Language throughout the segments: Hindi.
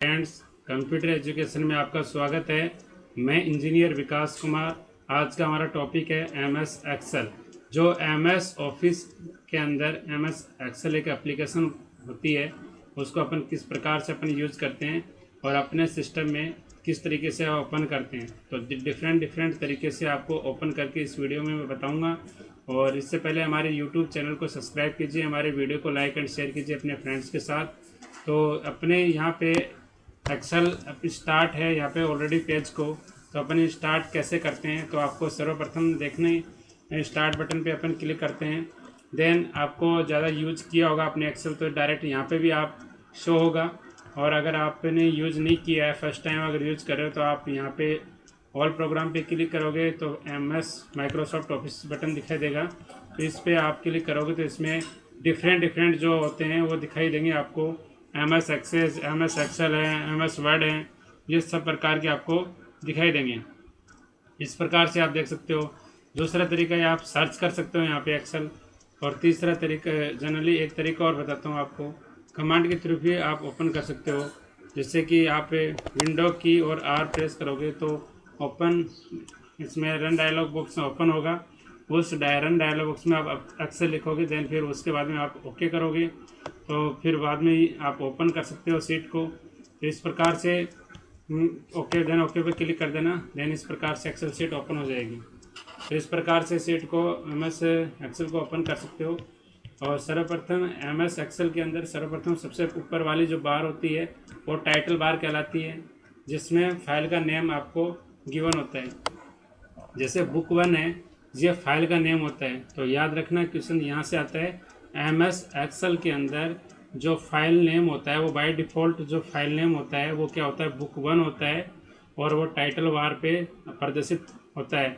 फ्रेंड्स, कंप्यूटर एजुकेशन में आपका स्वागत है। मैं इंजीनियर विकास कुमार। आज का हमारा टॉपिक है एमएस एक्सेल। जो एमएस ऑफिस के अंदर एमएस एक्सेल एक एप्लीकेशन होती है, उसको अपन किस प्रकार से अपन यूज़ करते हैं और अपने सिस्टम में किस तरीके से ओपन करते हैं। तो डिफरेंट तरीके से आपको ओपन करके इस वीडियो में मैं बताऊंगा। और इससे पहले हमारे यूट्यूब चैनल को सब्सक्राइब कीजिए, हमारे वीडियो को लाइक एंड शेयर कीजिए अपने फ्रेंड्स के साथ। तो अपने यहाँ पे एक्सेल स्टार्ट है यहाँ पे ऑलरेडी पेज को, तो अपन स्टार्ट कैसे करते हैं। तो आपको सर्वप्रथम देखने स्टार्ट बटन पे अपन क्लिक करते हैं। देन आपको ज़्यादा यूज किया होगा अपने एक्सेल, तो डायरेक्ट यहाँ पे भी आप शो होगा। और अगर आपने यूज़ नहीं किया है, फर्स्ट टाइम अगर यूज़ कर रहे हो, तो आप यहाँ पे ऑल प्रोग्राम पे क्लिक करोगे तो एमएस माइक्रोसॉफ्ट ऑफिस बटन दिखाई देगा। तो इस पर आप क्लिक करोगे तो इसमें डिफरेंट जो होते हैं वो दिखाई देंगे आपको। एमएस एक्सेस, एमएस एक्सेल है, एमएस वर्ड है, ये सब प्रकार के आपको दिखाई देंगे। इस प्रकार से आप देख सकते हो। दूसरा तरीका है आप सर्च कर सकते हो यहाँ पे एक्सेल। और तीसरा तरीका, जनरली एक तरीका और बताता हूँ आपको, कमांड के थ्रू भी आप ओपन कर सकते हो। जैसे कि आप विंडो की और आर प्रेस करोगे तो ओपन, इसमें रन डायलॉग बॉक्स में ओपन होगा। उस रन डायलॉग बॉक्स में आप एक्सेल लिखोगे, देन फिर उसके बाद में आप ओके करोगे, तो फिर बाद में ही आप ओपन कर सकते हो सीट को। तो इस प्रकार से ओके, देन ओके पे क्लिक कर देना। देन इस प्रकार से एक्सेल सीट ओपन हो जाएगी। तो इस प्रकार से सीट को एमएस एक्सेल को ओपन कर सकते हो। और सर्वप्रथम एमएस एक्सेल के अंदर सर्वप्रथम सबसे ऊपर वाली जो बार होती है वो टाइटल बार कहलाती है, जिसमें फाइल का नेम आपको गिवन होता है। जैसे बुक 1 है, ये फाइल का नेम होता है। तो याद रखना क्वेश्चन यहाँ से आता है। एमएस एक्सेल के अंदर जो फाइल नेम होता है वो बाय डिफ़ॉल्ट जो फाइल नेम होता है वो क्या होता है, बुक 1 होता है। और वो टाइटल बार पे प्रदर्शित होता है।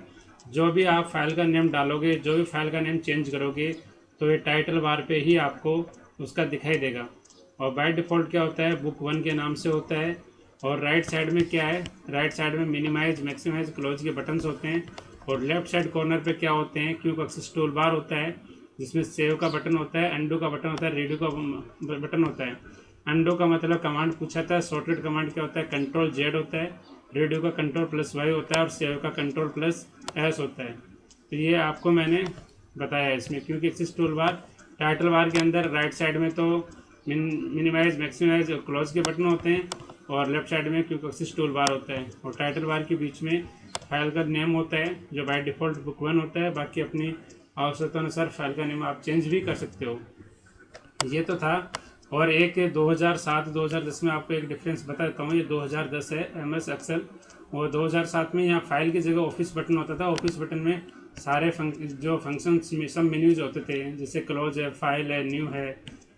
जो भी आप फाइल का नेम डालोगे, जो भी फाइल का नेम चेंज करोगे, तो ये टाइटल बार पे ही आपको उसका दिखाई देगा। और बाय डिफ़ॉल्ट क्या होता है, बुक 1 के नाम से होता है। और राइट साइड में क्या है, राइट साइड में मिनिमाइज, मैक्सिमाइज, क्लोज के बटन्स होते हैं। और लेफ्ट साइड कॉर्नर पे क्या होते हैं, क्विक एक्सेस टूल बार होता है, जिसमें सेव का बटन होता है, अंडू का बटन होता है, रीडू का बटन होता है। अंडू का मतलब कमांड पूछा था, शॉर्टकट कमांड क्या होता है, कंट्रोल जेड होता है। रीडू का कंट्रोल प्लस वाई होता है और सेव का कंट्रोल प्लस एस होता है। तो ये आपको मैंने बताया है इसमें। Quick access tool bar title bar के अंदर राइट साइड में तो मिनिमाइज, मैक्सिमाइज और क्लोज के बटन होते हैं, और लेफ्ट साइड में क्विक एक्सेस टूल बार होता है। और टाइटल बार के बीच में फाइल का नेम होता है, जो बाय डिफ़ॉल्ट बुक 1 होता है। बाकी अपनी आवश्यकता अनुसार फाइल का नेम आप चेंज भी कर सकते हो। ये तो था। और एक 2007-2010 में आपको एक डिफरेंस बता देता हूँ। ये 2010 है एमएस एक्सेल। और 2007 में यहाँ फाइल की जगह ऑफिस बटन होता था। ऑफिस बटन में सारे जो फंक्शन सब मेन्यूज होते थे, जैसे क्लोज है, फाइल है, न्यू है,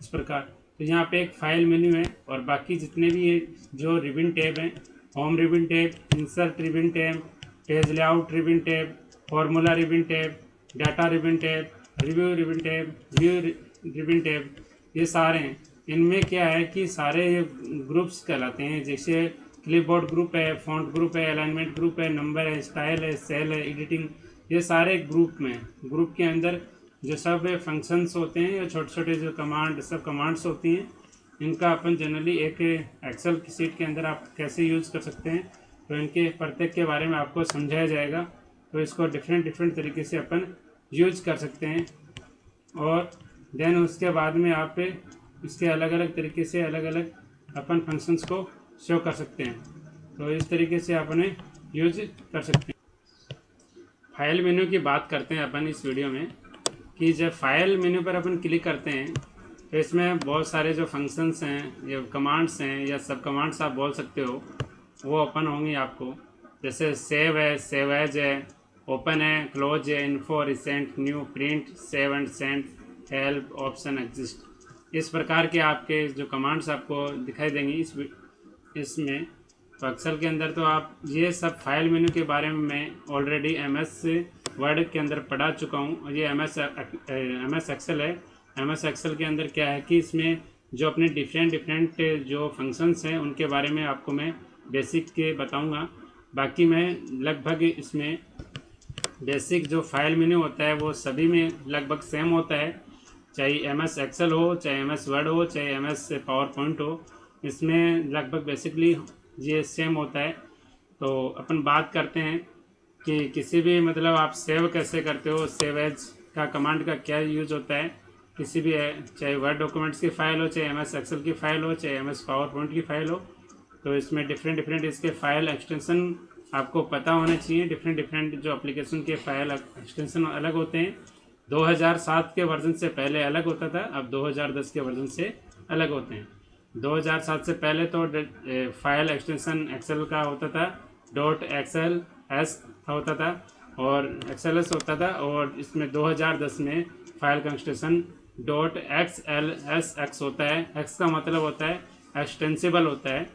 इस प्रकार। तो यहाँ पे एक फाइल मेन्यू है, और बाकी जितने भी जो रिबन टैब हैं, home ribbon tab, insert ribbon tab, page layout ribbon tab, formula ribbon tab, data ribbon tab, review ribbon tab, view ribbon tab, ये सारे हैं। इनमें क्या है कि सारे ग्रुप्स कहलाते हैं। जैसे क्लिपबोर्ड ग्रुप है, फॉन्ट ग्रुप है, अलाइनमेंट ग्रुप है, नंबर है, स्टाइल है, सेल है, एडिटिंग, ये सारे ग्रुप में, ग्रुप के अंदर जो सब फंक्शंस होते हैं या छोटे छोटे जो सब कमांड्स होती हैं, इनका अपन जनरली एक एक्सेल की सीट के अंदर आप कैसे यूज़ कर सकते हैं, तो इनके प्रत्येक के बारे में आपको समझाया जाएगा। तो इसको डिफरेंट तरीके से अपन यूज कर सकते हैं। और देन उसके बाद में आप इसके अलग अलग तरीके से अलग अलग अपन फंक्शंस को शो कर सकते हैं। तो इस तरीके से अपने यूज कर सकते हैं। फाइल मेन्यू की बात करते हैं अपन इस वीडियो में, कि जब फाइल मेन्यू पर अपन क्लिक करते हैं तो इसमें बहुत सारे जो फंक्शंस हैं या कमांड्स हैं या सब कमांड्स आप बोल सकते हो, वो ओपन होंगी आपको। जैसे सेव है, सेव एज है, ओपन है, क्लोज है, info, recent, new, print, save and send, help, option, exist, इस प्रकार के आपके जो कमांड्स आपको दिखाई देंगी इसमें। तो एक्सेल के अंदर तो आप ये सब फाइल मेन्यू के बारे में मैं ऑलरेडी एमएस वर्ड के अंदर पढ़ा चुका हूँ। और ये एमएस एक्सेल है। एमएस एक्सेल के अंदर क्या है कि इसमें जो अपने डिफरेंट जो फंक्शंस हैं उनके बारे में आपको मैं बेसिक के बताऊंगा। बाकी मैं लगभग इसमें बेसिक जो फाइल मेन्यू होता है वो सभी में लगभग सेम होता है, चाहे एमएस एक्सेल हो, चाहे एमएस वर्ड हो, चाहे एमएस पावर पॉइंट हो। इसमें लगभग बेसिकली ये सेम होता है। तो अपन बात करते हैं कि किसी भी मतलब आप सेव कैसे करते हो, सेव एज का कमांड का क्या यूज होता है किसी भी, चाहे वर्ड डॉक्यूमेंट्स की फ़ाइल हो, चाहे MS एक्सेल की फ़ाइल हो, चाहे MS पावर पॉइंट की फ़ाइल हो। तो इसमें डिफरेंट इसके फ़ाइल एक्सटेंसन आपको पता होने चाहिए। डिफरेंट जो एप्लीकेशन के फ़ाइल एक्सटेंसन अलग होते हैं। 2007 के वर्जन से पहले अलग होता था, अब 2010 के वर्जन से अलग होते हैं। 2007 से पहले तो फाइल एक्सटेंशन एक्सेल का होता था, .xls होता था और XLS होता था, और इसमें 2010 में फाइल का एक्सटेंशन .xlsx होता है। x का मतलब होता है एक्सटेंसिबल होता है।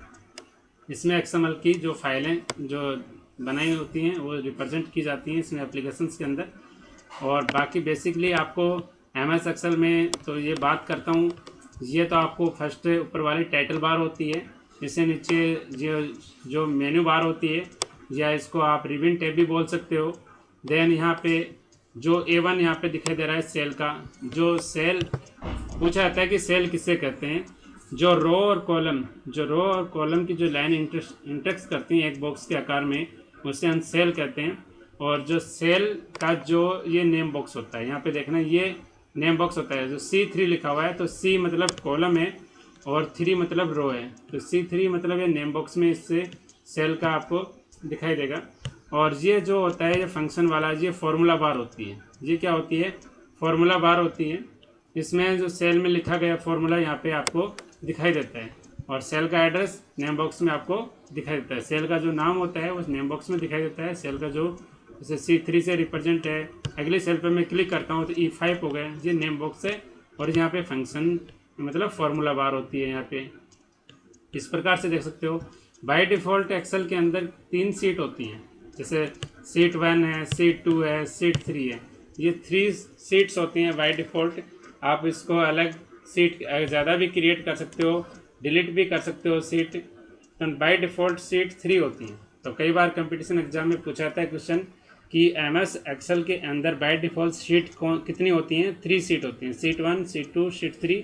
इसमें XML की जो फाइलें जो बनाई होती हैं वो रिप्रेजेंट की जाती हैं इसमें एप्लीकेशंस के अंदर। और बाकी बेसिकली आपको MS एक्सेल में तो ये बात करता हूँ, ये तो आपको फर्स्ट ऊपर वाली टाइटल बार होती है, इससे नीचे जो मेन्यू बार होती है, या इसको आप रिबन टैब भी बोल सकते हो। देन यहाँ पे जो A1 यहाँ पे दिखाई दे रहा है सेल का, जो सेल पूछा जाता है कि सेल किसे कहते हैं। जो रो और कॉलम की जो लाइन इंटरेक्ट करती हैं एक बॉक्स के आकार में, उसे हम सेल कहते हैं। और जो सेल का जो ये नेम बॉक्स होता है, यहाँ पे देखना ये नेम बॉक्स होता है। जो C3 लिखा हुआ है, तो C मतलब कॉलम है और 3 मतलब रो है, तो C3 मतलब ये नेम बॉक्स में इससे सेल का आपको दिखाई देगा। और ये जो होता है ये फंक्शन वाला, ये फॉर्मूला बार होती है। ये क्या होती है? फॉर्मूला बार होती है। इसमें जो सेल में लिखा गया फॉर्मूला यहाँ पे आपको दिखाई देता है, और सेल का एड्रेस नेम बॉक्स में आपको दिखाई देता है। सेल का जो नाम होता है उस नेम बॉक्स में दिखाई देता है। सेल का जो जैसे C3 से रिप्रेजेंट है, अगले सेल पे मैं क्लिक करता हूँ तो E5 हो गया, ये नेम बॉक्स है। और यहाँ पे फंक्शन मतलब फॉर्मूला बार होती है। यहाँ पे इस प्रकार से देख सकते हो। बाय डिफ़ॉल्ट एक्सेल के अंदर 3 सीट होती हैं, जैसे सीट 1 है, सीट 2 है, सीट 3 है। ये 3 सीट्स होती हैं बाय डिफ़ॉल्ट। आप इसको अलग सीट ज़्यादा भी क्रिएट कर सकते हो, डिलीट भी कर सकते हो सीट। तो बाय डिफ़ॉल्ट सीट 3 होती हैं। तो कई बार कंपटीशन एग्जाम में पूछा जाता है क्वेश्चन कि MS एक्सेल के अंदर बाय डिफ़ॉल्ट सीट कितनी होती हैं? 3 सीट होती हैं, सीट 1, सीट 2, सीट 3।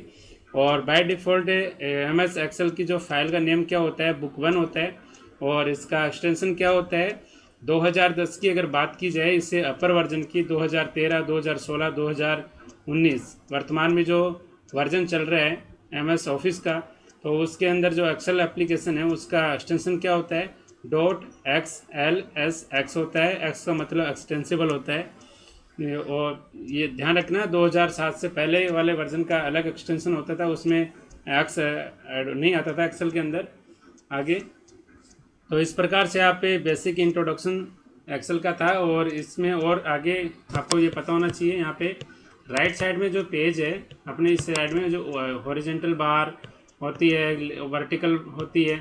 और बाय डिफ़ॉल्ट MS एक्सेल की जो फाइल का नेम क्या होता है? बुक 1 होता है। और इसका एक्सटेंशन क्या होता है? 2010 की अगर बात की जाए, इससे अपर वर्जन की 2013, 2016, 2019 वर्तमान में जो वर्जन चल रहा है MS ऑफिस का, तो उसके अंदर जो एक्सेल एप्लीकेशन है उसका एक्सटेंशन क्या होता है? .xlsx होता है। x का मतलब एक्सटेंसिबल होता है। और ये ध्यान रखना 2007 से पहले वाले वर्जन का अलग एक्सटेंशन होता था, उसमें एक्स नहीं आता था एक्सेल के अंदर आगे। तो इस प्रकार से आप बेसिक इंट्रोडक्शन एक्सेल का था। और इसमें और आगे आपको ये पता होना चाहिए, यहाँ पे राइट साइड में जो पेज है अपने, इस साइड में जो हॉरिजेंटल बार होती है, वर्टिकल होती है,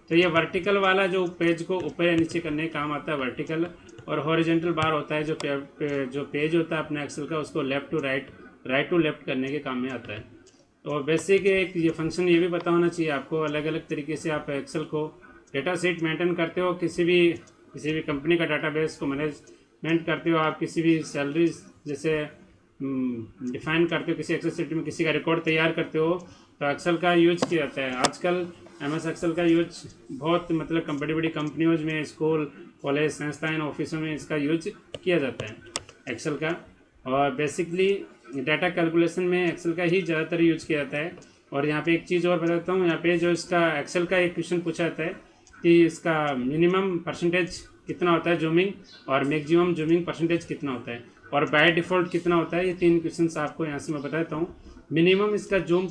तो ये वर्टिकल वाला जो पेज को ऊपर या नीचे करने का काम आता है वर्टिकल, और हॉरिजेंटल बार होता है जो पेज होता है अपने एक्सेल का, उसको left to right, right to left करने के काम में आता है। तो बेसिक एक ये फंक्शन ये भी पता होना चाहिए आपको, अलग अलग तरीके से आप एक्सेल को डेटा शीट मेंटेन करते हो, किसी भी कंपनी का डाटाबेस को मैनेजमेंट करते हो, आप किसी भी सैलरी जैसे डिफाइन करते हो, किसी एक्सेल शीट में किसी का रिकॉर्ड तैयार करते हो, तो एक्सेल का यूज किया जाता है। आजकल MS एक्सेल का यूज बहुत मतलब बड़ी बड़ी कंपनियों में, स्कूल, कॉलेज, संस्थाएं, ऑफिसों में इसका यूज किया जाता है एक्सेल का। और बेसिकली डाटा कैलकुलेशन में एक्सेल का ही ज़्यादातर यूज किया जाता है। और यहाँ पे एक चीज़ और बताता हूँ, यहाँ पे जो इसका एक्सेल का एक क्वेश्चन पूछा जाता है कि इसका मिनिमम परसेंटेज कितना होता है जूमिंग, और मैक्सिमम जूमिंग परसेंटेज कितना होता है, और बाय डिफ़ॉल्ट कितना होता है। ये 3 क्वेश्चन आपको यहाँ से मैं बताता हूँ। मिनिमम इसका जूम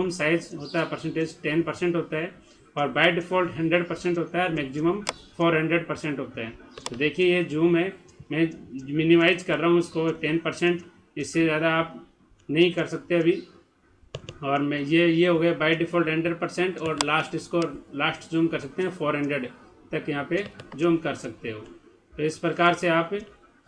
साइज होता है परसेंटेज 10% होता है, और बाय डिफ़ॉल्ट 100% होता है, और मैक्सिमम 400% होता है। तो देखिए ये जूम है, मैं मिनिमाइज कर रहा हूँ इसको 10%, इससे ज़्यादा आप नहीं कर सकते अभी। और मैं ये हो गया बाय डिफ़ॉल्ट 100%, और लास्ट जूम कर सकते हैं 400 तक यहाँ पे जूम कर सकते हो। तो इस प्रकार से आप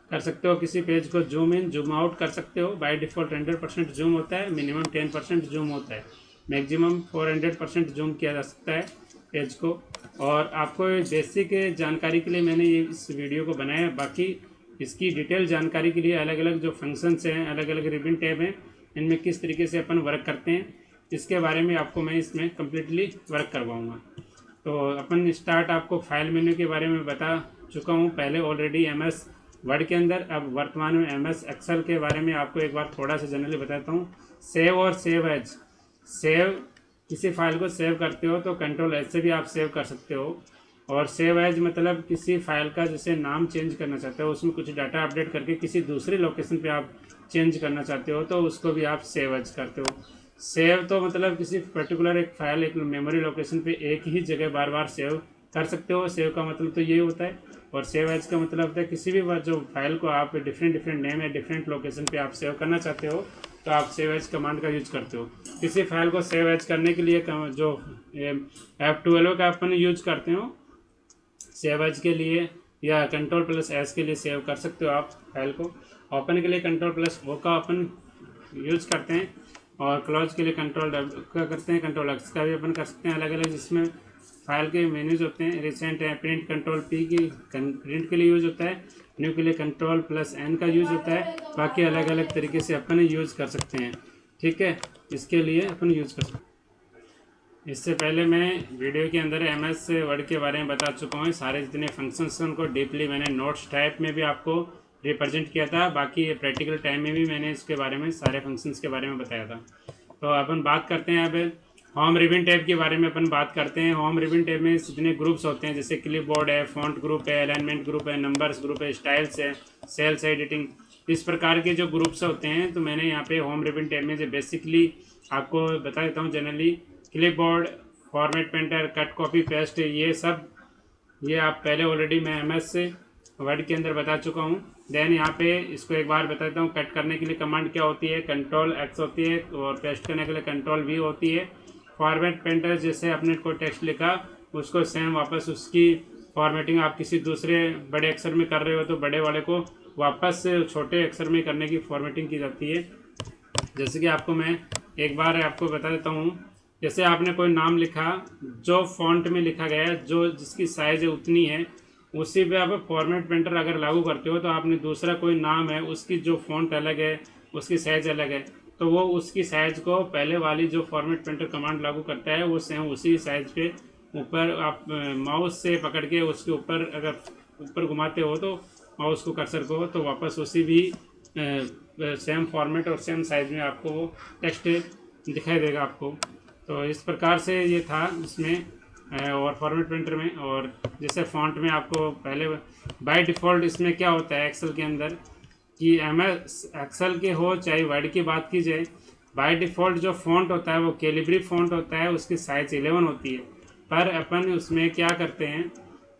कर सकते हो, किसी पेज को जूम इन जूम आउट कर सकते हो। बाय डिफ़ॉल्ट 100% जूम होता है, मिनिमम 10% जूम होता है, मैक्सिमम 400% जूम किया जा सकता है पेज को। और आपको बेसिक जानकारी के लिए मैंने ये इस वीडियो को बनाया। बाकी इसकी डिटेल जानकारी के लिए अलग अलग जो फंक्शंस हैं, अलग अलग रिबन टैब हैं, इनमें किस तरीके से अपन वर्क करते हैं, इसके बारे में आपको मैं इसमें कम्प्लीटली वर्क करवाऊँगा। तो अपन स्टार्ट आपको फाइल मेन्यू के बारे में बता चुका हूँ पहले ऑलरेडी MS वर्ड के अंदर। अब वर्तमान में MS एक्सेल के बारे में आपको एक बार थोड़ा सा जनरली बताता हूँ। सेव और सेव एज, सेव किसी फाइल को सेव करते हो तो कंट्रोल एज से भी आप सेव कर सकते हो, और सेव एज मतलब किसी फाइल का जैसे नाम चेंज करना चाहते हो, उसमें कुछ डाटा अपडेट करके किसी दूसरी लोकेशन पे आप चेंज करना चाहते हो तो उसको भी आप सेव एज करते हो। सेव तो मतलब किसी पर्टिकुलर एक फाइल एक मेमोरी लोकेशन पे एक ही जगह बार बार सेव कर सकते हो, सेव का मतलब तो ये होता है। और सेव एज का मतलब होता है किसी भी बार जो फाइल को आप डिफरेंट नेम या डिफरेंट लोकेशन पे आप सेव करना चाहते हो तो आप सेव एज कमांड का यूज करते हो। किसी फाइल को सेव एज करने के लिए जो F12 का अपन यूज करते हो सेव एज के लिए, या Ctrl+S के लिए सेव कर सकते हो आप फाइल को। ओपन के लिए Ctrl+O का अपन यूज करते हैं, और क्लोज के लिए Ctrl+W का करते हैं, Ctrl+X का भी अपन कर सकते हैं अलग अलग, जिसमें फाइल के मेन्यूज होते हैं। रिसेंट है प्रिंट Ctrl+P की प्रिंट के लिए यूज़ होता है, न्यू के लिए Ctrl+N का यूज़ होता है। बाकी अलग अलग तरीके से अपन यूज़ कर सकते हैं, ठीक है, इसके लिए अपन यूज़ कर सकते हैं। इससे पहले मैं वीडियो के अंदर MS वर्ड के बारे में बता चुका हूँ। सारे जितने फंक्शंस हैं उनको डीपली मैंने नोट्स टाइप में भी आपको रिप्रेजेंट किया था, बाकी प्रैक्टिकल टाइम में भी मैंने इसके बारे में सारे फंक्शंस के बारे में बताया था। तो अपन बात करते हैं अब होम रिबन टैब के बारे में। अपन बात करते हैं होम रिबन टैब में जितने ग्रुप्स होते हैं, जैसे क्लिपबोर्ड है, फॉन्ट ग्रुप है, अलाइनमेंट ग्रुप है, नंबर्स ग्रुप है, स्टाइल्स है, सेल्स एडिटिंग, इस प्रकार के जो ग्रुप्स होते हैं। तो मैंने यहाँ पे होम रिबन टैब में जो बेसिकली आपको बता देता हूँ generally, clipboard, format painter, cut copy paste, ये सब ये आप पहले ऑलरेडी मैं MS वर्ड के अंदर बता चुका हूँ। देन यहाँ पे इसको एक बार बता देता हूँ। कट करने के लिए कमांड क्या होती है, Ctrl+X होती है, और पेस्ट करने के लिए Ctrl+V होती है। फॉर्मेट पेंटर जैसे आपने कोई टेक्स्ट लिखा उसको सेम वापस उसकी फॉर्मेटिंग आप किसी दूसरे बड़े अक्षर में कर रहे हो तो बड़े वाले को वापस छोटे अक्षर में करने की फॉर्मेटिंग की जाती है। जैसे कि आपको मैं एक बार आपको बता देता हूँ। जैसे आपने कोई नाम लिखा, जो फॉन्ट में लिखा गया है, जो जिसकी साइज उतनी है, उसी पे आप फॉर्मेट पेंटर अगर लागू करते हो तो आपने दूसरा कोई नाम है उसकी जो फॉन्ट अलग है, उसकी साइज अलग है, तो वो उसकी साइज को पहले वाली जो फॉर्मेट पेंटर कमांड लागू करता है वो सेम उसी साइज पे ऊपर आप माउस से पकड़ के उसके ऊपर अगर ऊपर घुमाते हो तो माउस को कर्सर को, तो वापस उसी भी सेम फॉर्मेट और सेम साइज में आपको वो टेक्स्ट दिखाई देगा आपको। तो इस प्रकार से ये था इसमें और फॉर्मेट पेंटर में। और जैसे फ़ॉन्ट में आपको पहले बाय डिफ़ॉल्ट इसमें क्या होता है एक्सेल के अंदर कि MS एक्सेल के हो चाहे वर्ड की बात की जाए, बाय डिफ़ॉल्ट जो फ़ॉन्ट होता है वो कैलिब्री फ़ॉन्ट होता है, उसकी साइज़ 11 होती है। पर अपन उसमें क्या करते हैं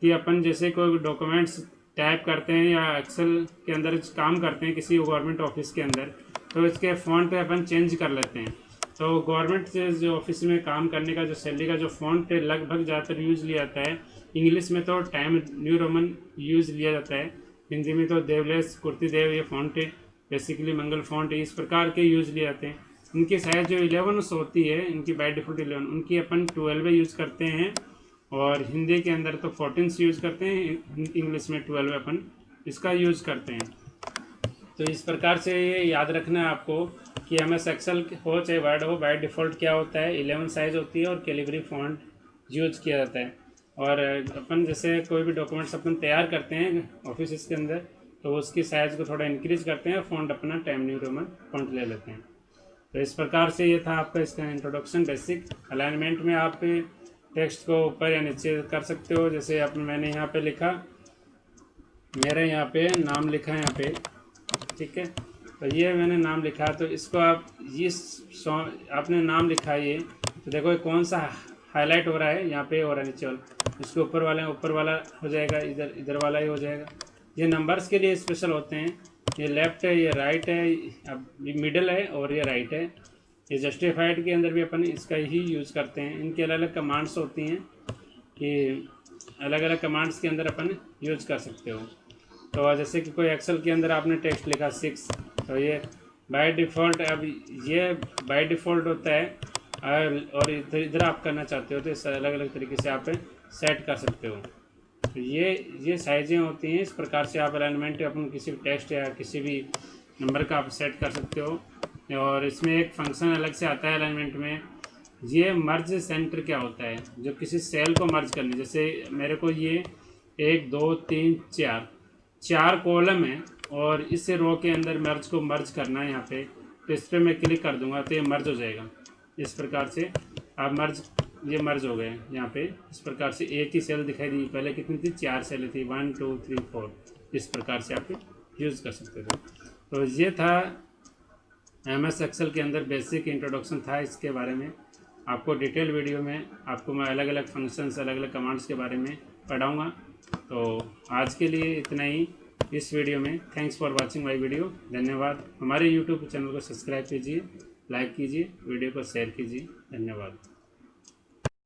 कि अपन जैसे कोई डॉक्यूमेंट्स टाइप करते हैं या एक्सेल के अंदर काम करते हैं किसी गवर्नमेंट ऑफिस के अंदर, तो इसके फ़ॉन्ट अपन चेंज कर लेते हैं। तो गवर्नमेंट से जो ऑफिस में काम करने का जो सैलरी का जो फ़ॉन्ट लगभग ज़्यादातर यूज़ लिया जाता है, इंग्लिश में तो टाइम न्यू रोमन यूज़ लिया जाता है, हिंदी में तो देवलेस कुर्ती देव ये फ़ॉन्ट बेसिकली मंगल फ़ॉन्ट इस प्रकार के यूज़ लिए जाते हैं। इनकी साइज़ जो 11 होती है, इनकी बाय डिफ़ॉल्ट 11, उनकी अपन 12 यूज़ करते हैं, और हिंदी के अंदर तो 14 यूज़ करते हैं, इंग्लिश में 12 अपन इसका यूज़ करते हैं। तो इस प्रकार से ये याद रखना है आपको कि MS एक्सेल हो चाहे वर्ड हो, बाय डिफ़ॉल्ट क्या होता है 11 साइज़ होती है और कैलिब्री फॉन्ट यूज किया जाता है। और अपन जैसे कोई भी डॉक्यूमेंट्स अपन तैयार करते हैं ऑफिस के अंदर तो उसकी साइज़ को थोड़ा इंक्रीज करते हैं, फ़ॉन्ट अपना टाइम न्यू रोमन फॉन्ट ले लेते हैं। तो इस प्रकार से ये था आपका इसका इंट्रोडक्शन बेसिक। अलाइनमेंट में आप टेक्स्ट को ऊपर या नीचे कर सकते हो। जैसे मैंने यहाँ पे लिखा, मेरा यहाँ पे नाम लिखा है यहाँ पे, ठीक है, तो ये मैंने नाम लिखा, तो इसको आप आपने नाम लिखा ये, तो देखो ये कौन सा हाईलाइट हो रहा है यहाँ पे और नीचे वाला, इसके ऊपर वाला हो जाएगा, इधर वाला ही हो जाएगा। ये नंबर्स के लिए स्पेशल होते हैं, ये लेफ़्ट है, ये राइट है, अब मिडल है और ये राइट है। ये जस्टिफाइड के अंदर भी अपन इसका ही यूज़ करते हैं। इनकी अलग अलग कमांड्स होती हैं कि अलग अलग कमांड्स के अंदर अपन यूज कर सकते हो। तो जैसे कि कोई एक्सेल के अंदर आपने टेक्स्ट लिखा 6, तो ये बाय डिफ़ॉल्ट, अब ये बाय डिफ़ॉल्ट होता है, और इधर आप करना चाहते हो तो इस अलग अलग तरीके से आप सेट कर सकते हो। तो ये साइजें होती हैं, इस प्रकार से आप अलाइनमेंट अपन किसी भी टेक्स्ट या किसी भी नंबर का आप सेट कर सकते हो। और इसमें एक फंक्शन अलग से आता है अलाइनमेंट में, ये मर्ज सेंटर क्या होता है, जो किसी सेल को मर्ज करने, जैसे मेरे को ये 1 2 3 4 कॉलम है और इस रो के अंदर मर्ज को मर्ज करना है यहाँ पे, तो इस पर मैं क्लिक कर दूंगा तो ये मर्ज हो जाएगा। इस प्रकार से आप मर्ज, ये मर्ज हो गए यहाँ पे। इस प्रकार से एक ही सेल दिखाई दी, पहले कितनी थी, 4 सेल थी, 1 2 3 4। इस प्रकार से आप यूज़ कर सकते थे। तो ये था MS एक्सेल के अंदर बेसिक इंट्रोडक्शन था इसके बारे में। आपको डिटेल वीडियो में आपको मैं अलग अलग फंक्शंस, अलग अलग कमांड्स के बारे में पढ़ाऊँगा। तो आज के लिए इतना ही इस वीडियो में। Thanks for watching my video. धन्यवाद। हमारे यूट्यूब चैनल को सब्सक्राइब कीजिए, लाइक कीजिए, वीडियो को शेयर कीजिए। धन्यवाद।